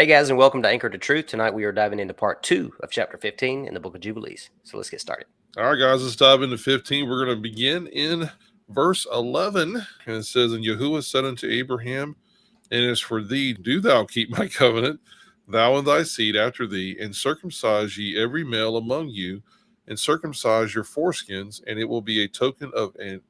Hey guys, and welcome to Anchor to Truth. Tonight we are diving into part 2 of chapter 15 in the Book of Jubilees. So let's get started. All right, guys, let's dive into 15. We're going to begin in verse 11. And it says, And Yahuwah said unto Abraham, And as for thee, do thou keep my covenant, thou and thy seed after thee, and circumcise ye every male among you, and circumcise your foreskins, and it will be a token of an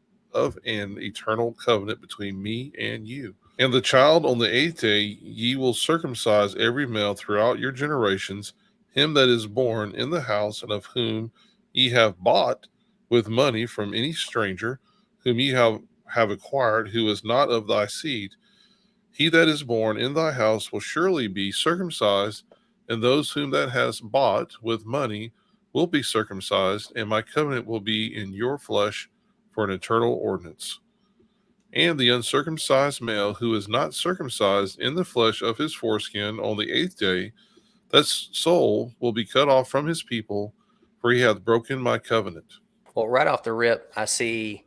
eternal covenant between me and you. And the child on the 8th day ye will circumcise every male throughout your generations, him that is born in the house, and of whom ye have bought with money from any stranger, whom ye have acquired, who is not of thy seed. He that is born in thy house will surely be circumcised, and those whom that has bought with money will be circumcised, and my covenant will be in your flesh for an eternal ordinance. And the uncircumcised male who is not circumcised in the flesh of his foreskin on the 8th day, that soul will be cut off from his people, for he hath broken my covenant. Well, right off the rip, I see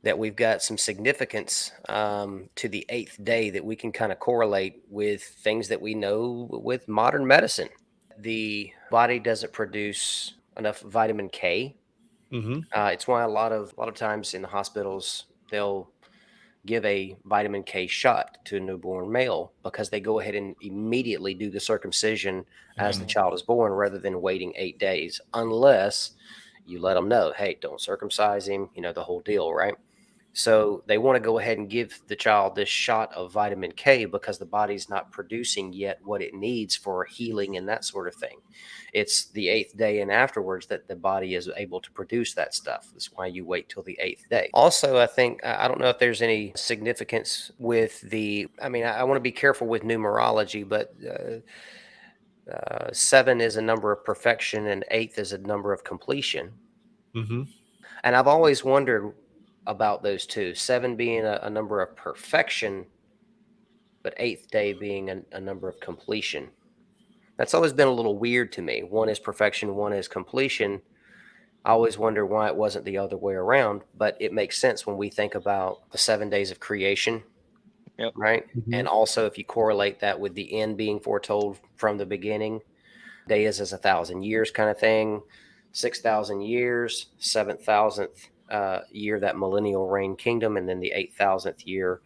that we've got some significance to the 8th day that we can kind of correlate with things that we know with modern medicine. The body doesn't produce enough vitamin K. It's why a lot of times in the hospitals they'll give a vitamin K shot to a newborn male because they go ahead and immediately do the circumcision as the child is born rather than waiting 8 days, unless you let them know, hey, don't circumcise him, the whole deal, right? So they want to go ahead and give the child this shot of vitamin K because the body's not producing yet what it needs for healing and that sort of thing. It's the 8th day and afterwards that the body is able to produce that stuff. That's why you wait till the 8th day. Also, I think, I don't know if there's any significance with I want to be careful with numerology, but 7 is a number of perfection and 8th is a number of completion. And I've always wondered about those two, 7 being a number of perfection, but 8th day being a number of completion. That's always been a little weird to me. One is perfection, one is completion. I always wonder why it wasn't the other way around, but it makes sense when we think about the 7 days of creation, right? And also if you correlate that with the end being foretold from the beginning, day is 1,000 years kind of thing, 6,000 years, 7,000th year, that millennial reign kingdom, and then the 8,000th year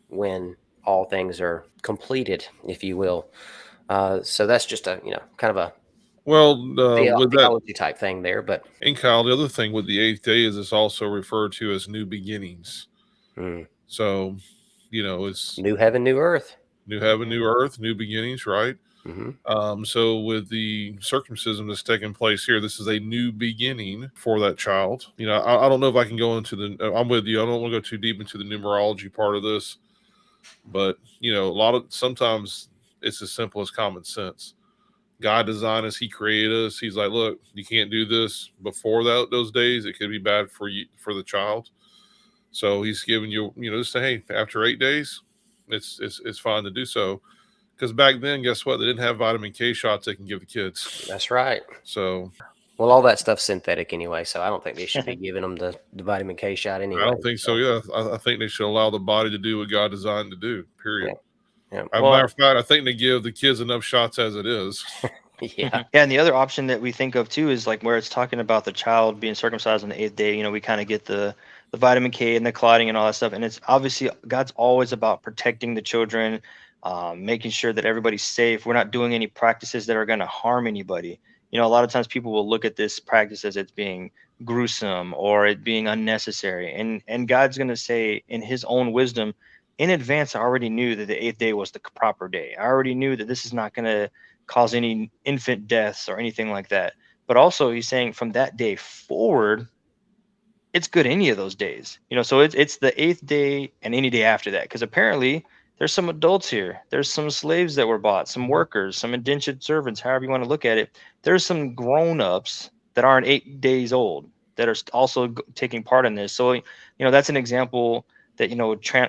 when all things are completed, if you will. So that's just a kind of a with theology type thing there. But and Kyle, the other thing with the 8th day is it's also referred to as new beginnings. So, it's new heaven, new earth, new earth, new beginnings, right? So with the circumcision that's taking place here, this is a new beginning for that child. I don't know if I can go into I'm with you. I don't want to go too deep into the numerology part of this, but sometimes it's as simple as common sense. God designed us, he created us. He's like, look, you can't do this before those days. It could be bad for you, for the child. So he's giving you, just say, hey, after 8 days, it's fine to do so. Because back then, guess what? They didn't have vitamin K shots they can give the kids. That's right. So, well, all that stuff's synthetic anyway, so I don't think they should be giving them the vitamin K shot anyway. I don't think so. Yeah, I think they should allow the body to do what God designed to do. Period. Yeah. As a matter of fact, I think they give the kids enough shots as it is. Yeah. And the other option that we think of too is like where it's talking about the child being circumcised on the 8th day. We kind of get the vitamin K and the clotting and all that stuff. And it's obviously God's always about protecting the children, making sure that everybody's safe. We're not doing any practices that are going to harm anybody. A lot of times people will look at this practice as it's being gruesome or it being unnecessary. And God's going to say in his own wisdom, in advance, I already knew that the 8th day was the proper day. I already knew that this is not going to cause any infant deaths or anything like that. But also he's saying from that day forward, it's good any of those days. So it's the 8th day and any day after that. Because apparently there's some adults here. There's some slaves that were bought, some workers, some indentured servants, however you want to look at it. There's some grown-ups that aren't 8 days old that are also taking part in this. So, that's an example that,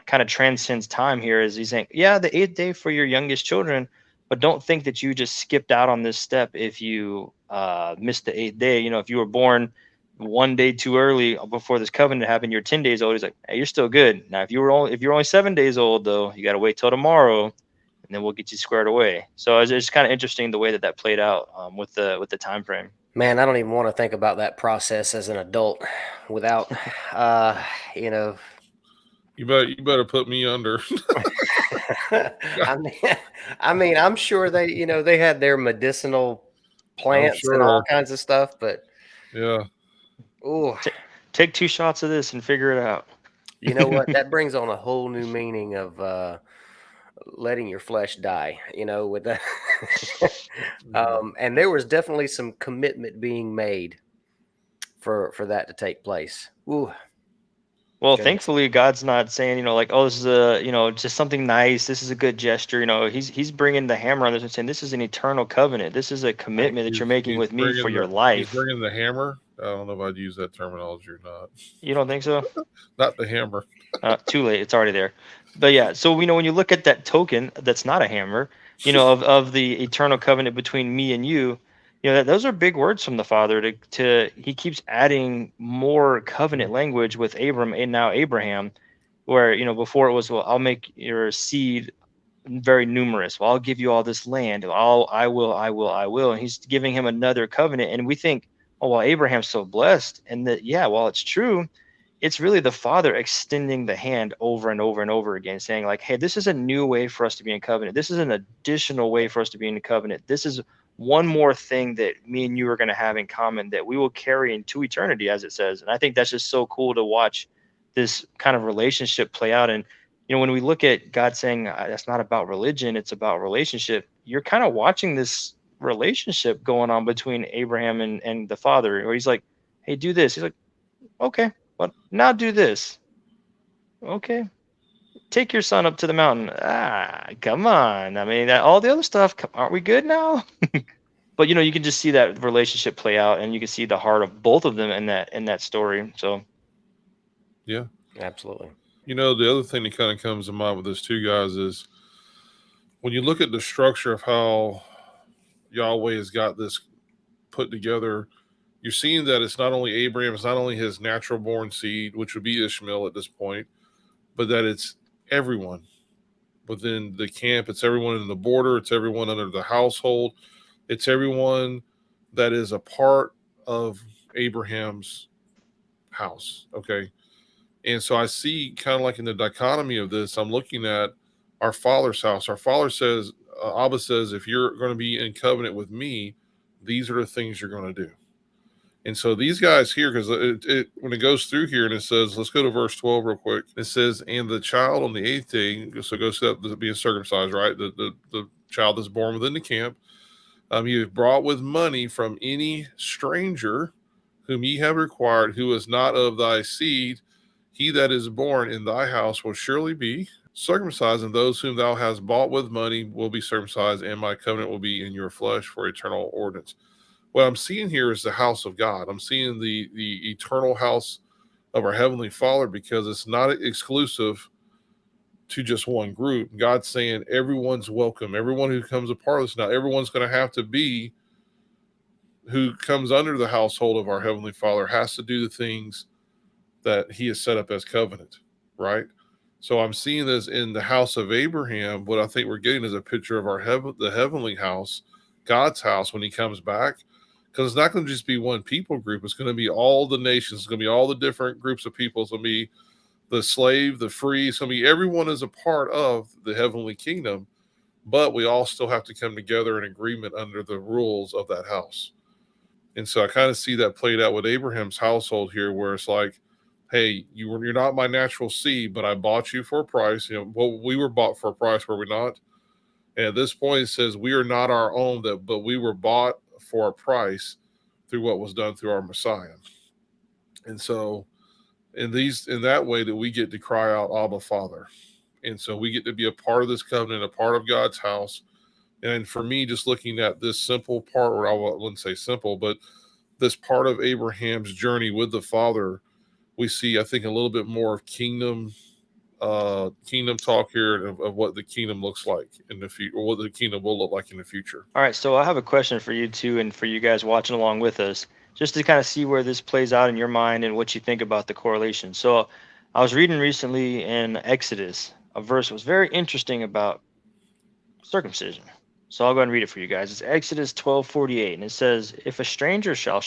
kind of transcends time here. Is he's saying, yeah, the 8th day for your youngest children, but don't think that you just skipped out on this step if you missed the 8th day. If you were born 1 day too early before this covenant happened, you're 10 days old. He's like, hey, you're still good. Now, if you're only 7 days old, though, you got to wait till tomorrow. and then we'll get you squared away. So it's kind of interesting the way that played out with the time frame. Man, I don't even want to think about that process as an adult without, you know. You better put me under. I mean, I'm sure they had their medicinal I'm plants and all sure. kinds of stuff, but Yeah. oh, Take 2 shots of this and figure it out. you know what? That brings on a whole new meaning of letting your flesh die. With that, and there was definitely some commitment being made for that to take place. Ooh, Well, goodness. thankfully, God's not saying, like, oh, this is just something nice. This is a good gesture. He's bringing the hammer on this and saying, this is an eternal covenant. This is a commitment that you're making with me for your He's life. bringing the hammer. I don't know if I'd use that terminology or not. You don't think so? Not the hammer. Too late. It's already there. But yeah, so when you look at that token, that's not a hammer, of the eternal covenant between me and you, that those are big words from the Father. To he keeps adding more covenant language with Abram and now Abraham, where before it was, well, I'll make your seed very numerous. Well, I'll give you all this land. I will. And he's giving him another covenant. And we think, oh, well, Abraham's so blessed. And that, yeah, while it's true, it's really the Father extending the hand over and over and over again, saying, like, hey, this is a new way for us to be in covenant. This is an additional way for us to be in covenant. This is one more thing that me and you are going to have in common that we will carry into eternity, as it says. And I think that's just so cool to watch this kind of relationship play out. And when we look at God saying that's not about religion, it's about relationship, you're kind of watching this relationship going on between Abraham and the Father, where he's like, hey, do this. He's like, okay, well, now do this. Okay, take your son up to the mountain. Come on. I mean, all the other stuff, aren't we good now? But you can just see that relationship play out, and you can see the heart of both of them in that story. So Yeah, Absolutely. the other thing that kind of comes to mind with this too, guys, is when you look at the structure of how Yahweh has got this put together, you're seeing that it's not only Abraham, it's not only his natural born seed, which would be Ishmael at this point, but that it's everyone within the camp, it's everyone in the border, it's everyone under the household, it's everyone that is a part of Abraham's house. Okay. And so I see kind of like in the dichotomy of this, I'm looking at our Father's house. Our Father says, Abba says, if you're going to be in covenant with me, these are the things you're going to do. And so these guys here, because when it goes through here and it says, let's go to verse 12 real quick. It says, and the child on the 8th day, so it goes to that being circumcised, right? The child that's born within the camp. You have brought with money from any stranger whom ye have required, who is not of thy seed. He that is born in thy house will surely be circumcised, and those whom thou hast bought with money will be circumcised, and my covenant will be in your flesh for eternal ordinance. What I'm seeing here is the house of God. I'm seeing the eternal house of our Heavenly Father, because it's not exclusive to just one group. God's saying everyone's welcome. Everyone who comes a part of this, now everyone's going to have to be, who comes under the household of our Heavenly Father, has to do the things that he has set up as covenant, right? So I'm seeing this in the house of Abraham. What I think we're getting is a picture of the heavenly house, God's house, when he comes back. Because it's not going to just be one people group. It's going to be all the nations. It's going to be all the different groups of people. It's going to be the slave, the free. It's going to be everyone is a part of the heavenly kingdom. But we all still have to come together in agreement under the rules of that house. And so I kind of see that played out with Abraham's household here, where it's like, hey, you're not my natural seed, but I bought you for a price. Well, we were bought for a price, were we not? And at this point, it says we are not our own, but we were bought for a price through what was done through our Messiah. And so in that way that we get to cry out, Abba, Father. And so we get to be a part of this covenant, a part of God's house. And for me, just looking at this simple part, or I wouldn't say simple, but this part of Abraham's journey with the Father, we see, I think, a little bit more of kingdom talk here of what the kingdom looks like in the future, or what the kingdom will look like in the future. all right, so I have a question for you too, and for you guys watching along with us, just to kind of see where this plays out in your mind and what you think about the correlation. So I was reading recently in Exodus, a verse was very interesting about circumcision. So I'll go ahead and read it for you guys. It's Exodus 12:48, and it says, "If a stranger shall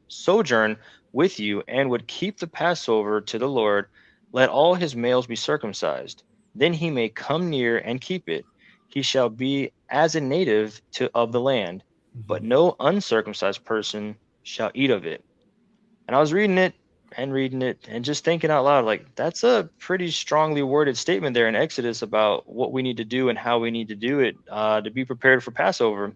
sojourn with you and would keep the Passover to the Lord, let all his males be circumcised. Then he may come near and keep it. He shall be as a native of the land, but no uncircumcised person shall eat of it." And I was reading it and just thinking out loud, like, that's a pretty strongly worded statement there in Exodus about what we need to do and how we need to do it to be prepared for Passover.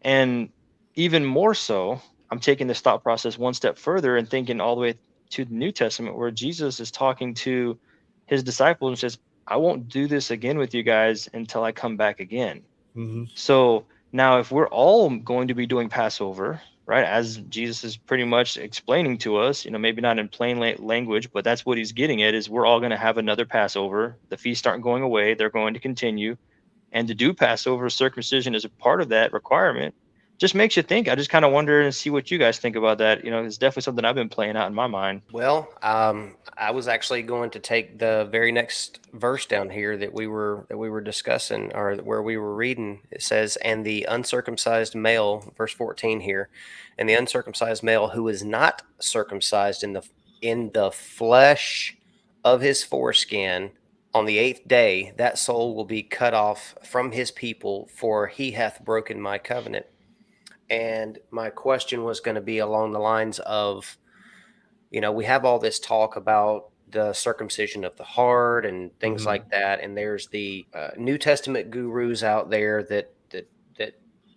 And even more so, I'm taking this thought process one step further and thinking all the way to the New Testament, where Jesus is talking to his disciples and says, "I won't do this again with you guys until I come back again." Mm-hmm. So now, if we're all going to be doing Passover, right, as Jesus is pretty much explaining to us, maybe not in plain language, but that's what he's getting at, is we're all going to have another Passover. The feasts aren't going away, they're going to continue. And to do Passover, circumcision is a part of that requirement. Just makes you think. I just kind of wonder and see what you guys think about that. It's definitely something I've been playing out in my mind. Well, I was actually going to take the very next verse down here that we were discussing, or where we were reading. It says, "And the uncircumcised male," verse 14 here, "and the uncircumcised male who is not circumcised in the flesh of his foreskin on the 8th day, that soul will be cut off from his people, for he hath broken my covenant." And my question was going to be along the lines of, we have all this talk about the circumcision of the heart and things like that, and there's the New Testament gurus out there that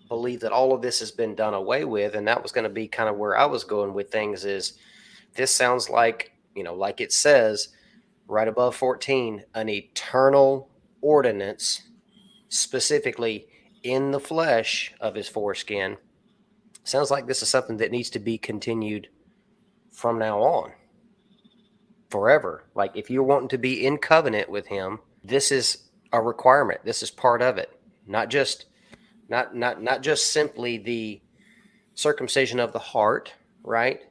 believe that all of this has been done away with, and that was going to be kind of where I was going with things. Is this sounds like, like it says right above 14, an eternal ordinance, specifically in the flesh of his foreskin. Sounds like this is something that needs to be continued from now on, forever. Like, if you're wanting to be in covenant with him, this is a requirement. This is part of it. Not just simply the circumcision of the heart, right?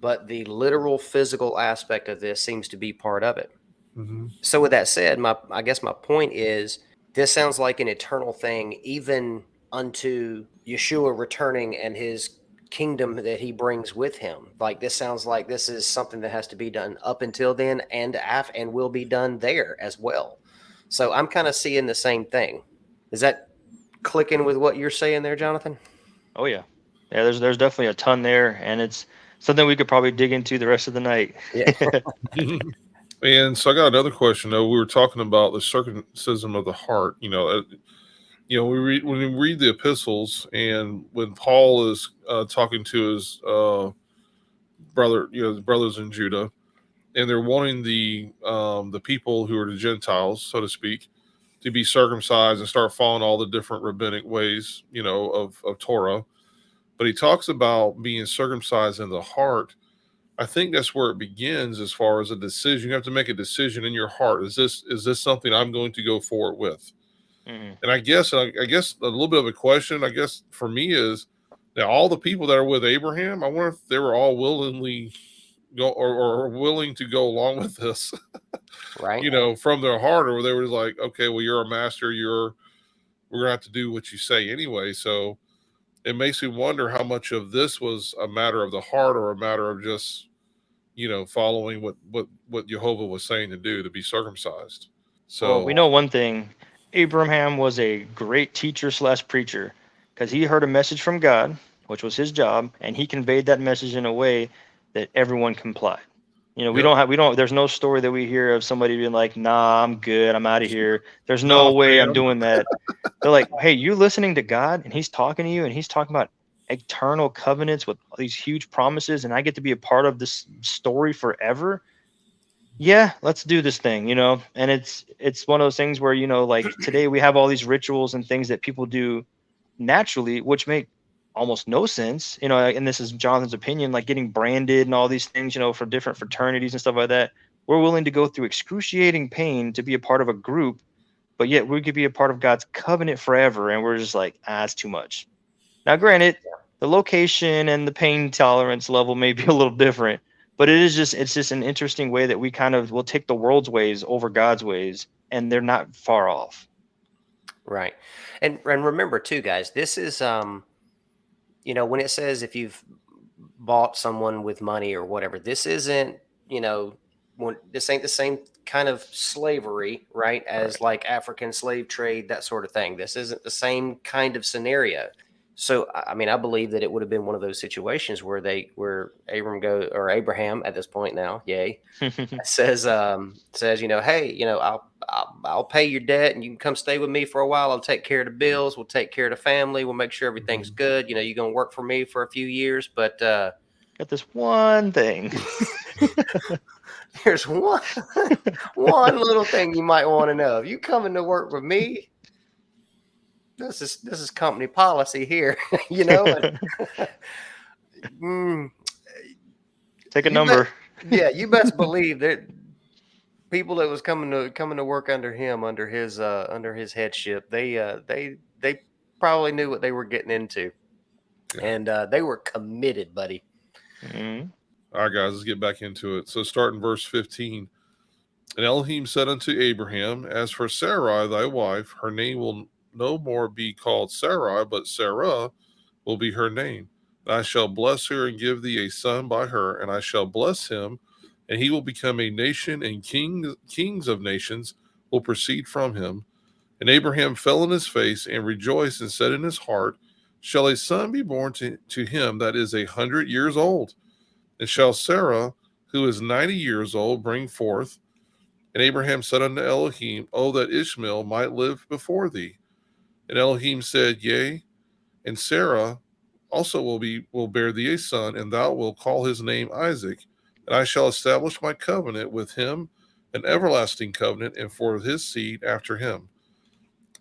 But the literal physical aspect of this seems to be part of it. Mm-hmm. So with that said, I guess my point is, this sounds like an eternal thing, even unto Yeshua returning and his kingdom that he brings with him. Like, this sounds like this is something that has to be done up until then and will be done there as well. So I'm kind of seeing the same thing. Is that clicking with what you're saying there, Jonathan? Oh yeah. There's definitely a ton there, and it's something we could probably dig into the rest of the night. Yeah. And so I got another question though. We were talking about the circumcision of the heart. When we read the epistles, and when Paul is talking to his brothers in Judah, and they're wanting the people who are the Gentiles, so to speak, to be circumcised and start following all the different rabbinic ways, of Torah. But he talks about being circumcised in the heart. I think that's where it begins as far as a decision. You have to make a decision in your heart. Is this something I'm going to go forward with? Mm-hmm. And I guess a little bit of a question, I guess, for me is, now all the people that are with Abraham, I wonder if they were all willingly go or willing to go along with this, Right. From their heart, or they were like, okay, well, you're a master, we're gonna have to do what you say anyway. So it makes me wonder how much of this was a matter of the heart or a matter of just, following what Jehovah was saying to do, to be circumcised. So Well, we know one thing. Abraham was a great teacher / preacher, because he heard a message from God, which was his job, and he conveyed that message in a way that everyone complied. There's no story that we hear of somebody being like, "Nah, I'm good. I'm out of here. There's no way I'm doing that." They're like, "Hey, you listening to God, and he's talking to you, and he's talking about eternal covenants with all these huge promises, and I get to be a part of this story forever. Yeah, let's do this thing," and it's one of those things where, like, today we have all these rituals and things that people do naturally, which make almost no sense, and this is Jonathan's opinion, like getting branded and all these things, for different fraternities and stuff like that. We're willing to go through excruciating pain to be a part of a group, but yet we could be a part of God's covenant forever, and we're just like, it's too much. Now, granted, the location and the pain tolerance level may be a little different, but it's just an interesting way that we kind of will take the world's ways over God's ways, and they're not far off. Right. And remember too, guys, this is when it says if you've bought someone with money or whatever, this isn't, this ain't the same kind of slavery, right? As Right. like African slave trade, that sort of thing. This isn't the same kind of scenario. So, I mean, I believe that it would have been one of those situations where Abraham at this point now, yay, says, hey, I'll pay your debt and you can come stay with me for a while. I'll take care of the bills. We'll take care of the family. We'll make sure everything's good. You're going to work for me for a few years, but Got this one thing. there's one little thing you might want to know. If you coming to work with me, this is company policy here, Mm, Take a you bet, number. yeah, you best believe that people that was coming to work under him, under his headship, they probably knew what they were getting into, Yeah. and they were committed, buddy. Mm-hmm. All right, guys, let's get back into it. So start in verse 15. And Elohim said unto Abraham, As for Sarai thy wife, her name will no more be called Sarai, but Sarah will be her name. And I shall bless her and give thee a son by her, and I shall bless him, and he will become a nation, and kings of nations will proceed from him. And Abraham fell on his face and rejoiced and said in his heart, Shall a son be born to him that is 100 years old? And shall Sarah, who is 90 years old, bring forth? And Abraham said unto Elohim, Oh, that Ishmael might live before thee. And Elohim said, Yea, and Sarah also will bear thee a son, and thou wilt call his name Isaac. And I shall establish my covenant with him, an everlasting covenant, and for his seed after him.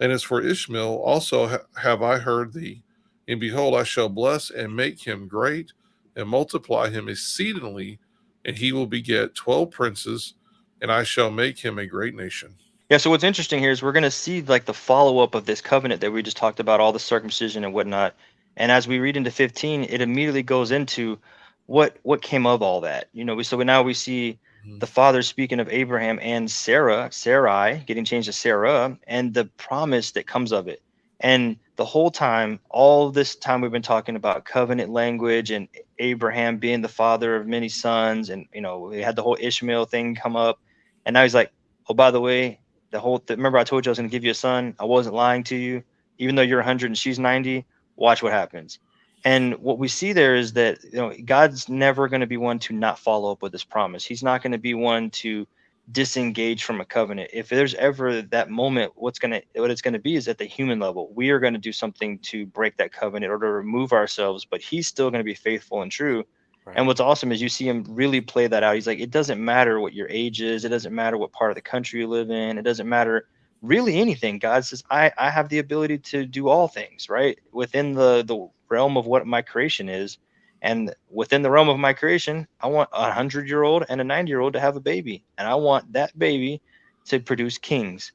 And as for Ishmael, also have I heard thee. And behold, I shall bless and make him great, and multiply him exceedingly, and he will beget 12 princes, and I shall make him a great nation. Yeah, so what's interesting here is we're going to see like the follow-up of this covenant that we just talked about, all the circumcision and whatnot. And as we read into 15, it immediately goes into what came of all that. Now we see the father speaking of Abraham and Sarai getting changed to Sarah, and the promise that comes of it. And the whole time, all this time we've been talking about covenant language and Abraham being the father of many sons, and we had the whole Ishmael thing come up, and now he's like, oh, by the way, remember I told you I was going to give you a son. I wasn't lying to you. Even though you're 100 and she's 90, watch what happens. And what we see there is that God's never going to be one to not follow up with his promise. He's not going to be one to disengage from a covenant. If there's ever that moment, what it's going to be is at the human level. We are going to do something to break that covenant or to remove ourselves, but he's still going to be faithful and true. Right. And what's awesome is you see him really play that out. He's like, it doesn't matter what your age is. It doesn't matter what part of the country you live in. It doesn't matter really anything. God says, I have the ability to do all things, right? Within the realm of what my creation is. And within the realm of my creation, I want a 100-year-old and a 90-year-old to have a baby. And I want that baby to produce kings.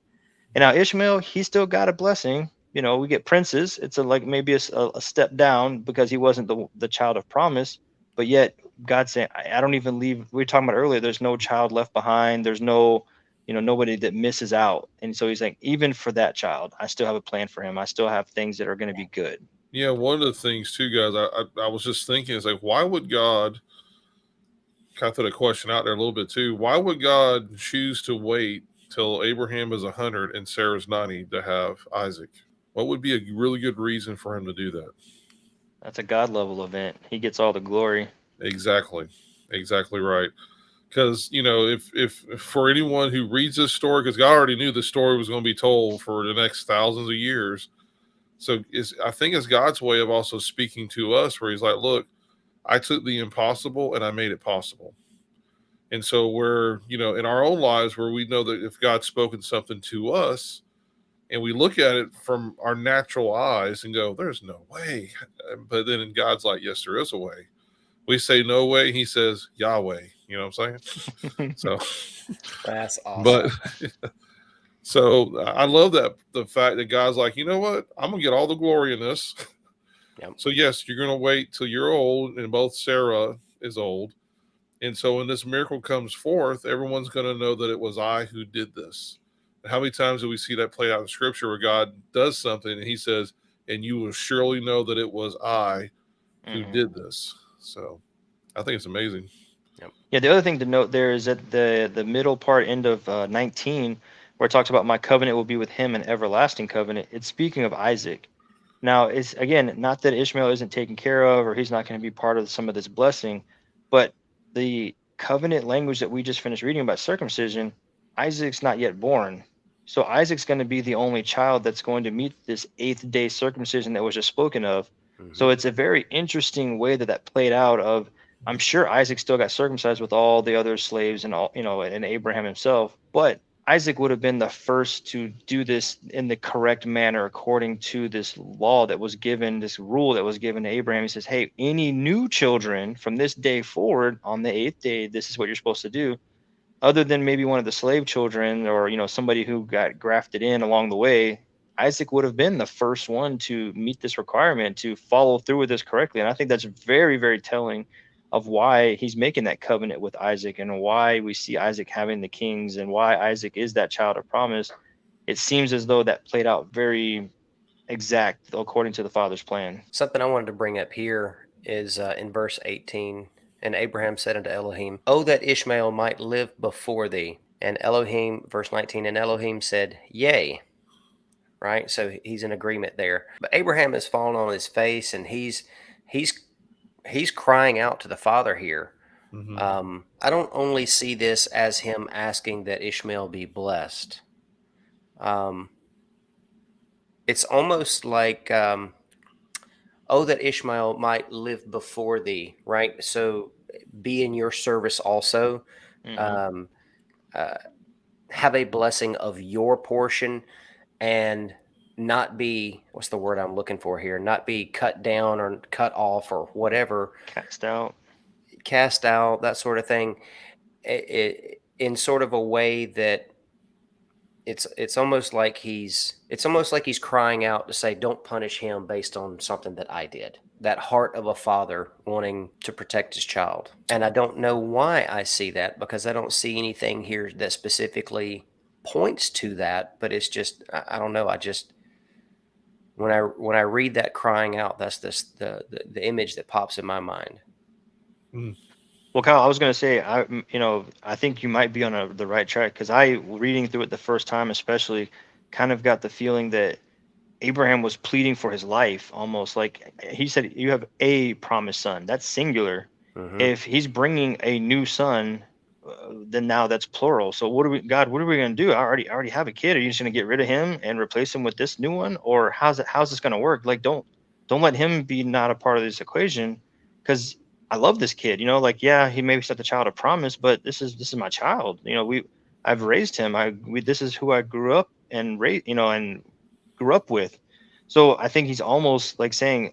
And now Ishmael, he still got a blessing. We get princes. It's maybe a step down because he wasn't the child of promise. But yet God's saying, I don't even leave. We were talking about earlier, there's no child left behind. There's no, nobody that misses out. And so he's like, even for that child, I still have a plan for him. I still have things that are going to be good. Yeah, one of the things too, guys, I was just thinking is like, why would God, kind of throw the question out there a little bit too, why would God choose to wait till Abraham is 100 and Sarah's 90 to have Isaac? What would be a really good reason for him to do that? That's a God level event. He gets all the glory. Exactly right. Because if for anyone who reads this story, because God already knew the story was going to be told for the next thousands of years, so I think it's God's way of also speaking to us, where He's like, "Look, I took the impossible and I made it possible." And so we're in our own lives where we know that if God's spoken something to us, and we look at it from our natural eyes and go, "There's no way," but then God's like, "Yes, there is a way." We say no way, He says Yahweh. You know what I'm saying? So That's awesome. But so I love that the fact that God's like, you know what? I'm gonna get all the glory in this. Yep. So yes, you're gonna wait till you're old, and both Sarah is old. And so when this miracle comes forth, everyone's gonna know that it was I who did this. How many times do we see that play out in Scripture where God does something and He says, "And you will surely know that it was I who did this." So I think it's amazing. Yeah, the other thing to note there is that the middle part, end of 19, where it talks about my covenant will be with him, an everlasting covenant. It's speaking of Isaac. Now, it's again not that Ishmael isn't taken care of or he's not going to be part of some of this blessing, but the covenant language that we just finished reading about circumcision, Isaac's not yet born. So Isaac's going to be the only child that's going to meet this 8th day circumcision that was just spoken of. So it's a very interesting way that that played out. Of I'm sure Isaac still got circumcised with all the other slaves and all, and Abraham himself, but Isaac would have been the first to do this in the correct manner according to this law that was given, this rule that was given to Abraham. He says, hey, any new children from this day forward on the 8th day, this is what you're supposed to do. Other than maybe one of the slave children or, somebody who got grafted in along the way, Isaac would have been the first one to meet this requirement, to follow through with this correctly. And I think that's very, very telling of why he's making that covenant with Isaac and why we see Isaac having the kings and why Isaac is that child of promise. It seems as though that played out very exact according to the Father's plan. Something I wanted to bring up here is in verse 18, and Abraham said unto Elohim, "Oh, that Ishmael might live before thee." And Elohim, verse 19, and Elohim said, "Yea." Right? So he's in agreement there. But Abraham has fallen on his face, and he's crying out to the Father here. I don't only see this as him asking that Ishmael be blessed. It's almost like, oh, that Ishmael might live before thee, right? So be in your service also. Um, have a blessing of your portion and not be, what's the word I'm looking for here? Not be cut down or cut off or whatever. Cast out, that sort of thing. In sort of a way that it's almost like he's crying out to say, don't punish him based on something that I did. That heart of a father wanting to protect his child. And I don't know why I see that, because I don't see anything here that specifically points to that, but it's just, I don't know. I just, when I read that crying out, that's the image that pops in my mind. Well, Kyle, I was going to say, I think you might be on the right track, because reading through it the first time, especially, kind of got the feeling that Abraham was pleading for his life, almost like he said, you have a promised son. That's singular. If he's bringing a new son, then now that's plural. So what are we going to do? I already have a kid. Are you just going to get rid of him and replace him with this new one? Or how's this going to work? Like, don't let him be not a part of this equation, because I love this kid. Like, yeah, he maybe not the child of promise, but this is my child. I've raised him. This is who I grew up and grew up with. So I think he's almost like saying,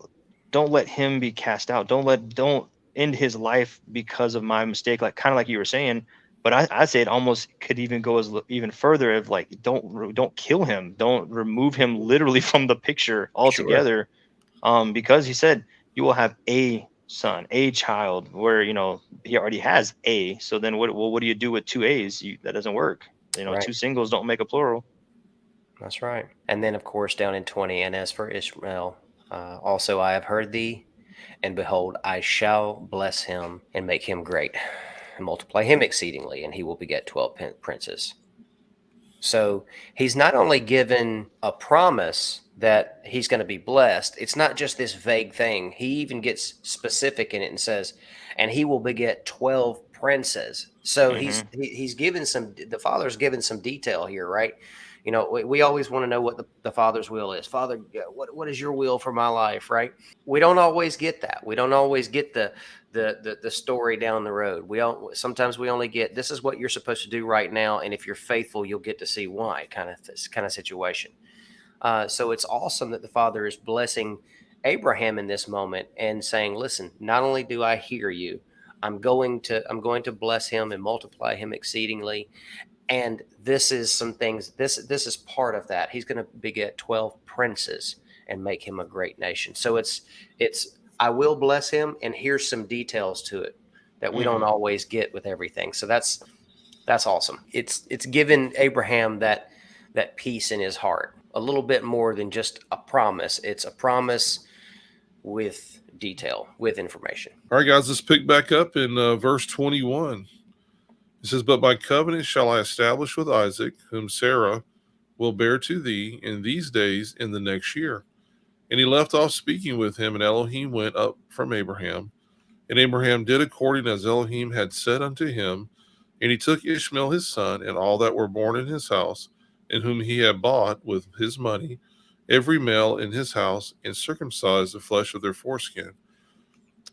don't let him be cast out. Don't end his life because of my mistake. Like, kind of like you were saying, but I say it almost could even go even further of like, don't kill him. Don't remove him literally from the picture altogether. Sure. Because he said you will have a son, a child, where, he already has a. So then what do you do with two A's? That doesn't work. Right. Two singles don't make a plural. That's right. And then, of course, down in 20, and as for Ishmael, also I have heard thee, and behold, I shall bless him and make him great, and multiply him exceedingly, and he will beget 12 princes. So he's not only given a promise that he's going to be blessed, it's not just this vague thing. He even gets specific in it and says, and he will beget 12 princes. So he's given the Father's given some detail here, right? We always want to know what the Father's will is. Father, what is your will for my life, right? We don't always get that. We don't always get the story down the road. Sometimes we only get, this is what you're supposed to do right now, and if you're faithful, you'll get to see why, kind of situation. So it's awesome that the Father is blessing Abraham in this moment and saying, listen, not only do I hear you, I'm going to bless him and multiply him exceedingly. And this is some things, this is part of that. He's going to beget 12 princes and make him a great nation. So it's I will bless him, and here's some details to it that we don't always get with everything. So that's awesome. It's given Abraham that that peace in his heart. A little bit more than just a promise. It's a promise with detail, with information. All right, guys, let's pick back up in verse 21. It says, "But my covenant shall I establish with Isaac, whom Sarah will bear to thee in these days in the next year." And he left off speaking with him, and Elohim went up from Abraham. And Abraham did according as Elohim had said unto him. And he took Ishmael his son, and all that were born in his house, and whom he had bought with his money, every male in his house, and circumcised the flesh of their foreskin.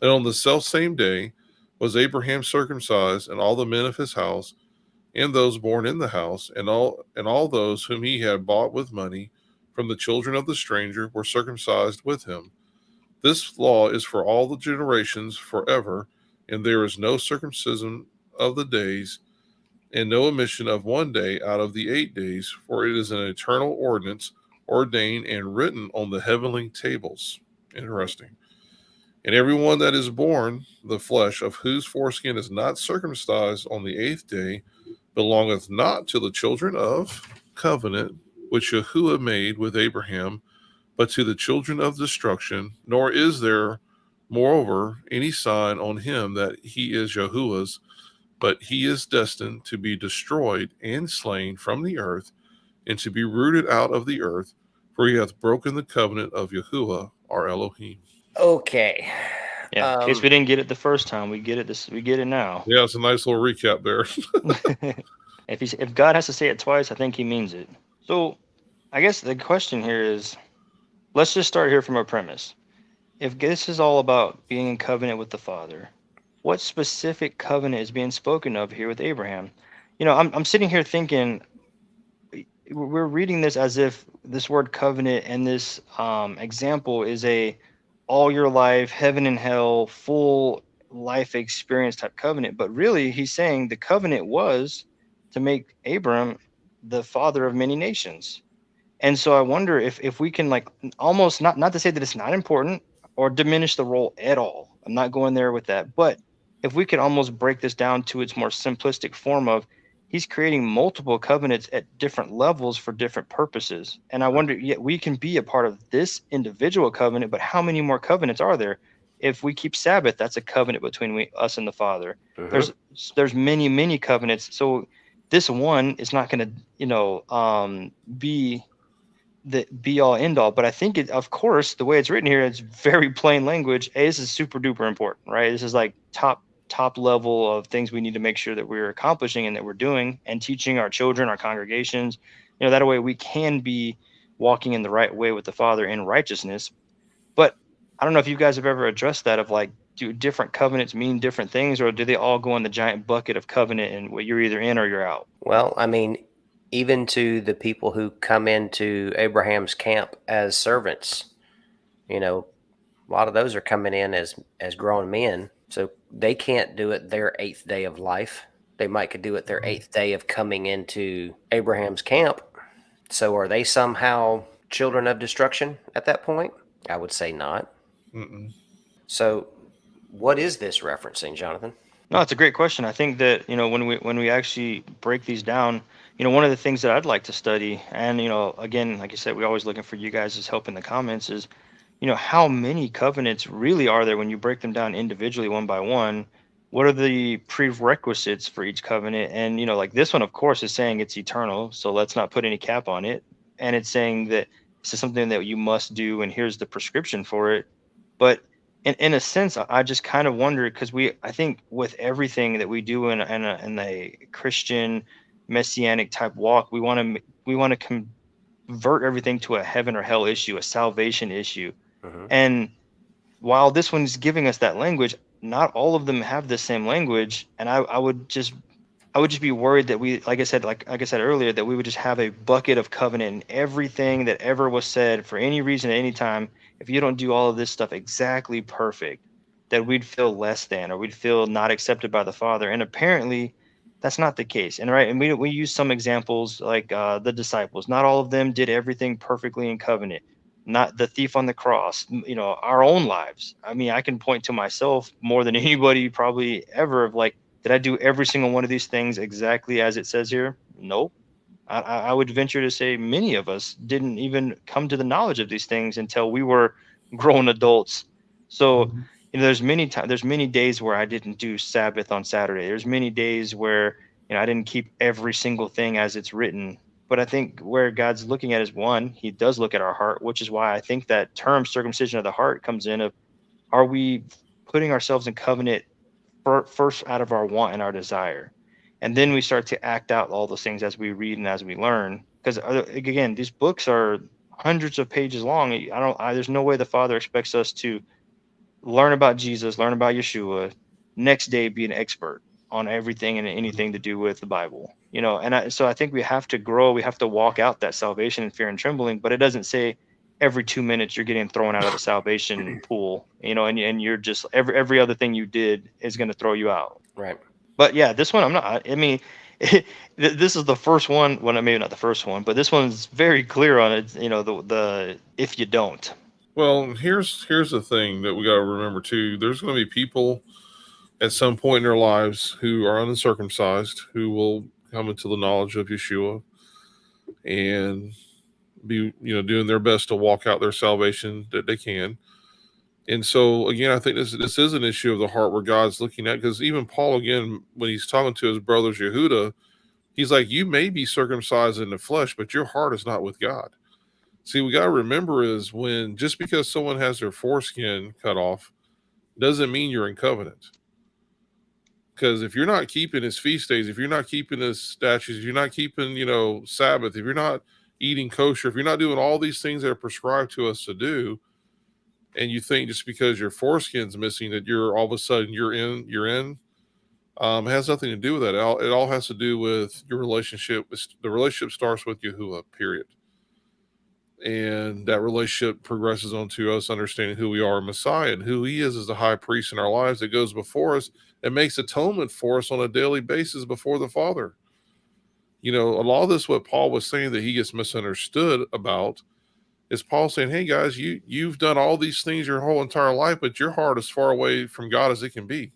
And on the selfsame day was Abraham circumcised, and all the men of his house, and those born in the house, and all those whom he had bought with money from the children of the stranger were circumcised with him. This law is for all the generations forever, and there is no circumcision of the days, and no omission of one day out of the 8 days, for it is an eternal ordinance ordained and written on the heavenly tables. Interesting. And everyone that is born, the flesh of whose foreskin is not circumcised on the 8th day, belongeth not to the children of covenant, which Yahuwah made with Abraham, but to the children of destruction, nor is there, moreover, any sign on him that he is Yahuwah's, but he is destined to be destroyed and slain from the earth, and to be rooted out of the earth, for he hath broken the covenant of Yahuwah, our Elohim. Okay. Yeah. In case we didn't get it the first time, we get it. We get it now. Yeah, it's a nice little recap there. If God has to say it twice, I think He means it. So, I guess the question here is, let's just start here from a premise. If this is all about being in covenant with the Father, what specific covenant is being spoken of here with Abraham? You know, I'm sitting here thinking, we're reading this as if this word covenant and this example is a all your life, heaven and hell, full life experience type covenant. But really, he's saying the covenant was to make Abram the father of many nations. And so I wonder if we can, like, almost not to say that it's not important or diminish the role at all. I'm not going there with that. But if we could almost break this down to its more simplistic form of he's creating multiple covenants at different levels for different purposes. And I wonder, yet we can be a part of this individual covenant, but how many more covenants are there? If we keep Sabbath, that's a covenant between us and the Father. There's many covenants. So this one is not going to, be the be all end all. But I think it, of course, the way it's written here, it's very plain language. This is super duper important, right? This is like top level of things we need to make sure that we're accomplishing and that we're doing and teaching our children, our congregations. That way we can be walking in the right way with the Father in righteousness. But I don't know if you guys have ever addressed that of like, do different covenants mean different things, or do they all go in the giant bucket of covenant and you're either in or you're out? Well, I mean, even to the people who come into Abraham's camp as servants, a lot of those are coming in as grown men. So they can't do it their 8th day of life. They might could do it their 8th day of coming into Abraham's camp. So are they somehow children of destruction at that point? I would say not. So what is this referencing, Jonathan? No, it's a great question. I think that, when we actually break these down, one of the things that I'd like to study, and, again, like I said, we're always looking for you guys' help in the comments, is, how many covenants really are there when you break them down individually one by one? What are the prerequisites for each covenant? And, like this one, of course, is saying it's eternal. So let's not put any cap on it. And it's saying that this is something that you must do, and here's the prescription for it. But in a sense, I just kind of wonder, because I think with everything that we do in a Christian messianic type walk, we want to convert everything to a heaven or hell issue, a salvation issue. And while this one's giving us that language, not all of them have the same language. And I would just be worried that we, like I said earlier, that we would just have a bucket of covenant and everything that ever was said for any reason at any time. If you don't do all of this stuff exactly perfect, that we'd feel less than, or we'd feel not accepted by the Father. And apparently that's not the case. And we use some examples like the disciples. Not all of them did everything perfectly in covenant. Not the thief on the cross, our own lives. I mean, I can point to myself more than anybody probably ever of like, did I do every single one of these things exactly as it says here? Nope. I would venture to say many of us didn't even come to the knowledge of these things until we were grown adults. So, Mhm. there's many days where I didn't do Sabbath on Saturday. There's many days where, I didn't keep every single thing as it's written. But I think where God's looking at is, one, he does look at our heart, which is why I think that term circumcision of the heart comes in of, are we putting ourselves in covenant first out of our want and our desire, and then we start to act out all those things as we read and as we learn, because again, these books are hundreds of pages long. There's no way the Father expects us to learn about Jesus, learn about Yeshua, next day be an expert on everything and anything to do with the Bible. So I think we have to grow, we have to walk out that salvation in fear and trembling, but it doesn't say every 2 minutes you're getting thrown out of the salvation pool, and you're just every other thing you did is going to throw you out. Right. But yeah, this one I'm not. I mean, this is the first one. Well, maybe not the first one, but this one's very clear on it. The if you don't. Well, here's the thing that we got to remember too. There's going to be people at some point in their lives who are uncircumcised who will come into the knowledge of Yeshua and be doing their best to walk out their salvation that they can. And so again, I think this is an issue of the heart where God's looking at, because even Paul, again, when he's talking to his brothers Yehuda, he's like, you may be circumcised in the flesh, but your heart is not with God. See, we got to remember is, when just because someone has their foreskin cut off doesn't mean you're in covenant. Because if you're not keeping his feast days, if you're not keeping his statutes, if you're not keeping, Sabbath, if you're not eating kosher, if you're not doing all these things that are prescribed to us to do, and you think just because your foreskin's missing that you're all of a sudden you're in, it has nothing to do with that. It all has to do with your relationship. The relationship starts with Yahuwah, period. And that relationship progresses on to us understanding who we are in Messiah and who he is as the high priest in our lives that goes before us and makes atonement for us on a daily basis before the Father. A lot of this, what Paul was saying that he gets misunderstood about, is Paul saying, hey guys, you've done all these things your whole entire life, but your heart is far away from God as it can be.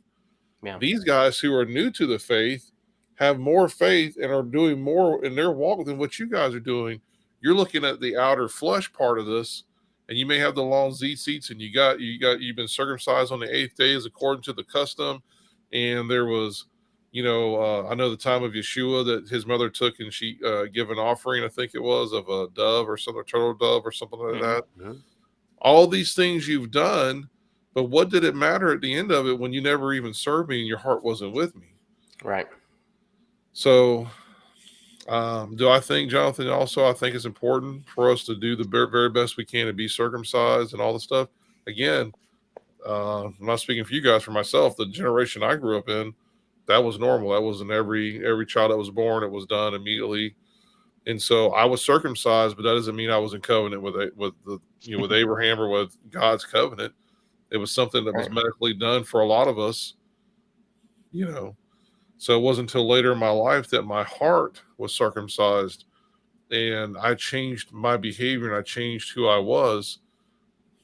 Yeah. These guys who are new to the faith have more faith and are doing more in their walk than what you guys are doing. You're looking at the outer flesh part of this, and you may have the long seats, and you've been circumcised on the 8th day as according to the custom. And there was, I know the time of Yeshua that his mother took, and she gave an offering, I think it was, of a dove or something, a turtle dove or something like that. Mm-hmm. All these things you've done, but what did it matter at the end of it when you never even served me and your heart wasn't with me? Right. So, do I think, Jonathan, also I think it's important for us to do the very best we can to be circumcised and all the stuff. Again, I'm not speaking for you guys, for myself. The generation I grew up in, that was normal. That was in every child that was born. It was done immediately. And so I was circumcised, but that doesn't mean I was in covenant with Abraham or with God's covenant. It was something that was medically done for a lot of us, So it wasn't until later in my life that my heart was circumcised, and I changed my behavior and I changed who I was,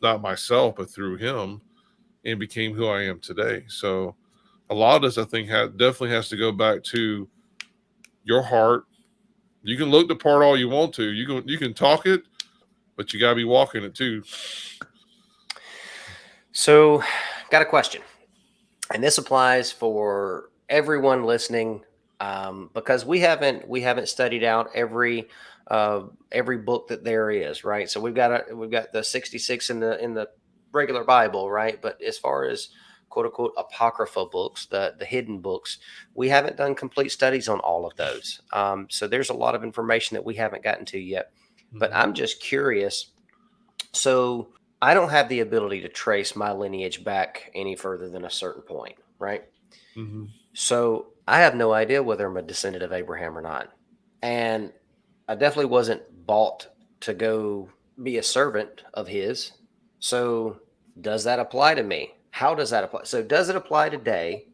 not myself, but through him, and became who I am today. So a lot of this, I think, definitely has to go back to your heart. You can look the part all you want to. You can talk it, but you got to be walking it too. So, got a question, and this applies for everyone listening, because we haven't studied out every book that there is, right? So we've got the 66 in the regular Bible, right? But as far as quote unquote apocrypha books, the hidden books, we haven't done complete studies on all of those. So there's a lot of information that we haven't gotten to yet. But I'm just curious. So I don't have the ability to trace my lineage back any further than a certain point, right? Mm-hmm. So I have no idea whether I'm a descendant of Abraham or not. And I definitely wasn't bought to go be a servant of his. So does that apply to me? How does that apply? So does it apply today?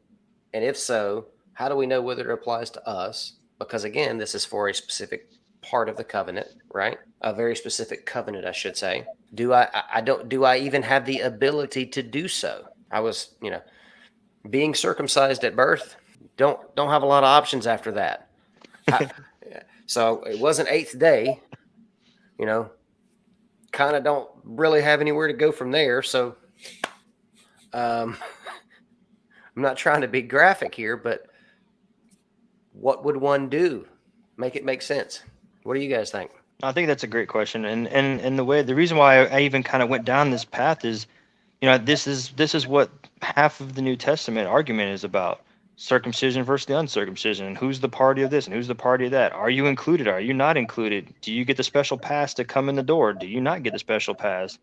And if so, how do we know whether it applies to us? Because again, this is for a specific part of the covenant, right? A very specific covenant, I should say. Do I even have the ability to do so? I was, being circumcised at birth. Don't have a lot of options after that. So it was an 8th day, you know, kind of don't really have anywhere to go from there. So I'm not trying to be graphic here, but what would one do? Make it make sense. What do you guys think? I think that's a great question, and the reason why I even kind of went down this path is, this is what half of the New Testament argument is about: circumcision versus the uncircumcision, and who's the party of this and who's the party of that. Are you included? Are you not included? Do you get the special pass to come in the door? Do you not get the special pass?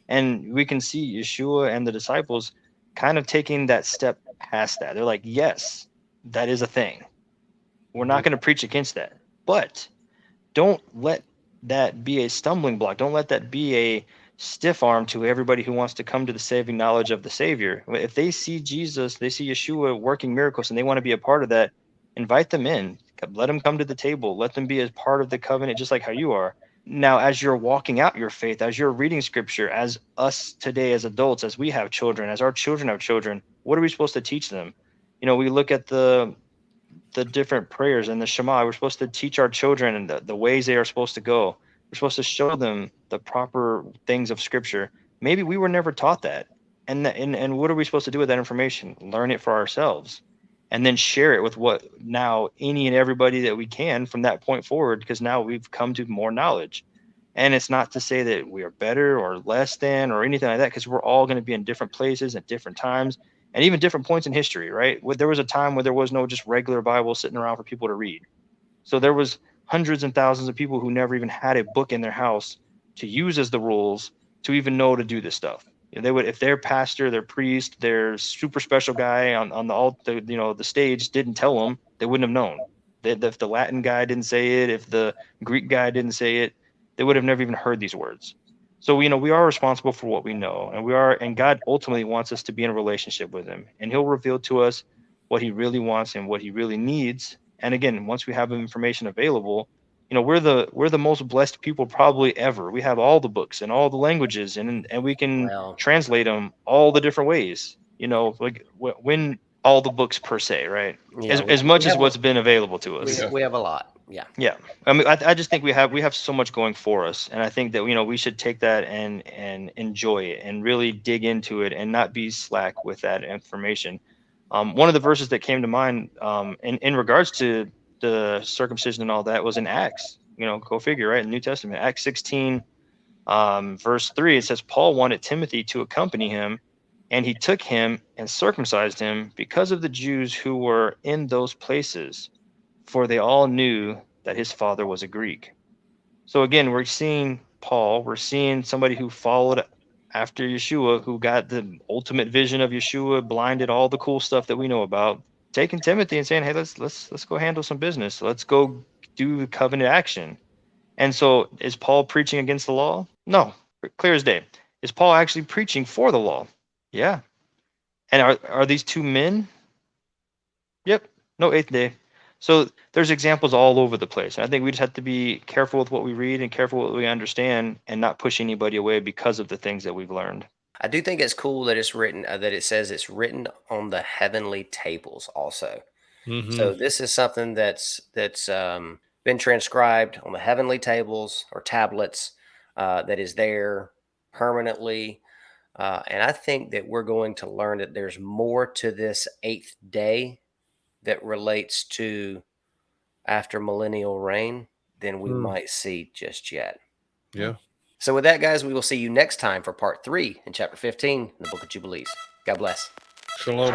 And we can see Yeshua and the disciples kind of taking that step past that. They're like, yes, that is a thing. We're not going to preach against that, but don't let that be a stumbling block. Don't let that be a stiff arm to everybody who wants to come to the saving knowledge of the Savior. If they see Jesus, they see Yeshua working miracles, and they want to be a part of that, invite them in. Let them come to the table. Let them be a part of the covenant, just like how you are. Now, as you're walking out your faith, as you're reading scripture, as us today as adults, as we have children, as our children have children, what are we supposed to teach them? We look at the different prayers and the Shema. We're supposed to teach our children and the ways they are supposed to go. We're supposed to show them the proper things of Scripture. Maybe we were never taught that. And what are we supposed to do with that information? Learn it for ourselves, and then share it with now any and everybody that we can from that point forward, because now we've come to more knowledge. And it's not to say that we are better or less than or anything like that, because we're all going to be in different places at different times and even different points in history, right? There was a time where there was no just regular Bible sitting around for people to read. So there was hundreds and thousands of people who never even had a book in their house to use as the rules to even know to do this stuff. They would, if their pastor, their priest, their super special guy on the stage didn't tell them, they wouldn't have known. If the Latin guy didn't say it, if the Greek guy didn't say it, they would have never even heard these words. So we are responsible for what we know, and God ultimately wants us to be in a relationship with Him, and He'll reveal to us what He really wants and what He really needs. And again, once we have information available, we're the most blessed people probably ever. We have all the books and all the languages, and we can translate them all the different ways. Like when all the books per se, right? Yeah, as much as what's been available to us. We have a lot. Yeah. I mean, I just think we have so much going for us, and I think that we should take that and enjoy it and really dig into it and not be slack with that information. One of the verses that came to mind in regards to the circumcision and all that was in Acts. Go figure, right? In the New Testament, Acts 16, verse 3, it says Paul wanted Timothy to accompany him, and he took him and circumcised him because of the Jews who were in those places, for they all knew that his father was a Greek. So again, we're seeing Paul, we're seeing somebody who followed after Yeshua, who got the ultimate vision of Yeshua, blinded all the cool stuff that we know about, taking Timothy and saying, hey, let's go handle some business. Let's go do covenant action. And so is Paul preaching against the law? No, clear as day. Is Paul actually preaching for the law? Yeah. And are these two men? Yep. No, 8th day. So there's examples all over the place. And I think we just have to be careful with what we read and careful with what we understand, and not push anybody away because of the things that we've learned. I do think it's cool that it's written, that it says it's written on the heavenly tables also. Mm-hmm. So this is something that's been transcribed on the heavenly tables or tablets, that is there permanently. And I think that we're going to learn that there's more to this 8th day that relates to after millennial reign than we might see just yet. Yeah. So with that, guys, we will see you next time for part 3 in chapter 15 in the Book of Jubilees. God bless. Shalom.